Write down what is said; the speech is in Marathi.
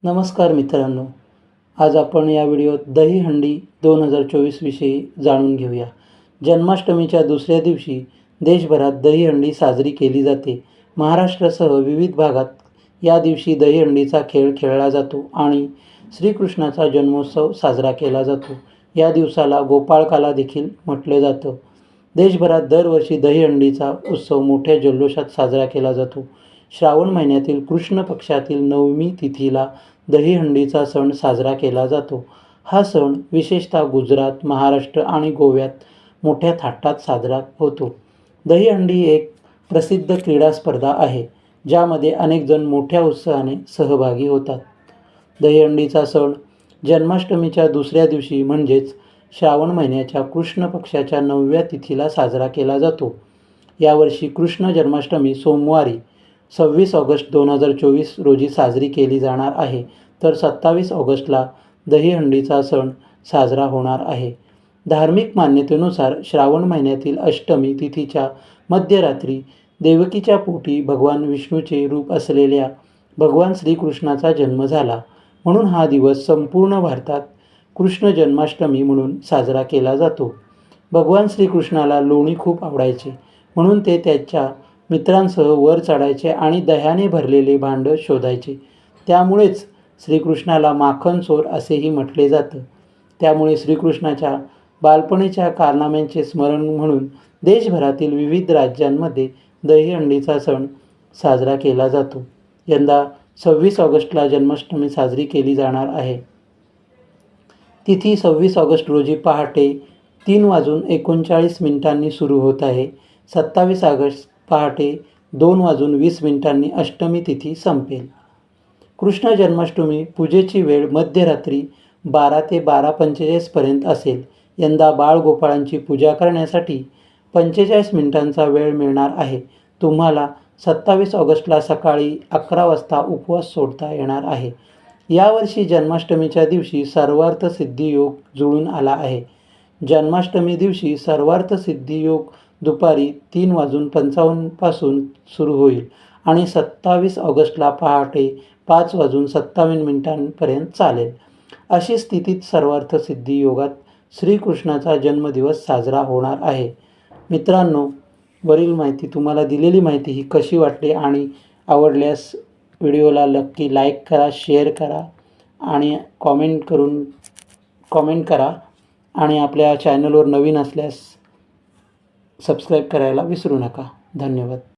नमस्कार मित्रांनो, आज आपण या व्हिडिओत दहीहंडी 2024 विषयी जाणून घेऊया. जन्माष्टमीच्या दुसऱ्या दिवशी देशभरात दहीहंडी साजरी केली जाते. महाराष्ट्रासह विविध भागात या दिवशी दहीहंडीचा खेळ खेळला जातो आणि श्रीकृष्णाचा जन्मोत्सव साजरा केला जातो. या दिवसाला गोपाळकाला देखील म्हटलं जातं. देशभरात दरवर्षी दहीहंडीचा उत्सव मोठ्या जल्लोषात साजरा केला जातो. श्रावण महिन्यातील कृष्ण पक्षातील नवमी तिथीला दहीहंडीचा सण साजरा केला जातो. हा सण विशेषतः गुजरात, महाराष्ट्र आणि गोव्यात मोठ्या थाटात साजरा होतो. दहीहंडी एक प्रसिद्ध क्रीडा स्पर्धा आहे, ज्यामध्ये अनेक जण मोठ्या उत्साहाने सहभागी होतात. दहीहंडीचा सण जन्माष्टमीच्या दुसऱ्या दिवशी म्हणजेच श्रावण महिन्याच्या कृष्ण पक्षाच्या 9व्या तिथीला साजरा केला जातो. यावर्षी कृष्ण जन्माष्टमी सोमवारी 26 ऑगस्ट 2024 रोजी साजरी केली जाणार आहे, तर 27 ऑगस्टला दहीहंडीचा सण साजरा होणार आहे. धार्मिक मान्यतेनुसार श्रावण महिन्यातील अष्टमी तिथीच्या मध्यरात्री देवकीच्या पोटी भगवान विष्णूचे रूप असलेल्या भगवान श्रीकृष्णाचा जन्म झाला. म्हणून हा दिवस संपूर्ण भारतात कृष्ण जन्माष्टमी म्हणून साजरा केला जातो. भगवान श्रीकृष्णाला लोणी खूप आवडायचे, म्हणून ते त्याच्या मित्रांसह वर चढायचे आणि दह्याने भरलेले भांडं शोधायचे. त्यामुळेच श्रीकृष्णाला माखनचोर असेही म्हटले जातं. त्यामुळे श्रीकृष्णाच्या बालपणीच्या कारनाम्यांचे स्मरण म्हणून देशभरातील विविध राज्यांमध्ये दहीहंडीचा सण साजरा केला जातो. यंदा 26 ऑगस्टला जन्माष्टमी साजरी केली जाणार आहे. तिथी 26 ऑगस्ट रोजी पहाटे 3:39 सुरू होत आहे. 27 ऑगस्ट पहाटे 2:20 अष्टमी तिथी संपेल. कृष्ण जन्माष्टमी पूजेची वेळ मध्यरात्री 12 ते 12:45 असेल. यंदा बाळगोपाळांची पूजा करण्यासाठी 45 मिनिटांचा वेळ मिळणार आहे. तुम्हाला 27 ऑगस्टला सकाळी 11 वाजता उपवास सोडता येणार आहे. यावर्षी जन्माष्टमीच्या दिवशी सर्वार्थ सिद्धी योग जुळून आला आहे. जन्माष्टमी दिवशी सर्वार्थ सिद्धी योग दुपारी 3:55 पासून सुरू होईल आणि 27 ऑगस्टला पहाटे 5:57 चालेल. अशी स्थितीत सर्वार्थ सिद्धी योगात श्रीकृष्णाचा जन्मदिवस साजरा होणार आहे. मित्रांनो, वरील माहिती तुम्हाला दिलेली माहिती ही कशी वाटली आणि आवडल्यास व्हिडिओला नक्की लाईक करा, शेअर करा आणि कॉमेंट करा आणि आपल्या चॅनलवर नवीन असल्यास सबस्क्राईब करायला विसरू नका. धन्यवाद.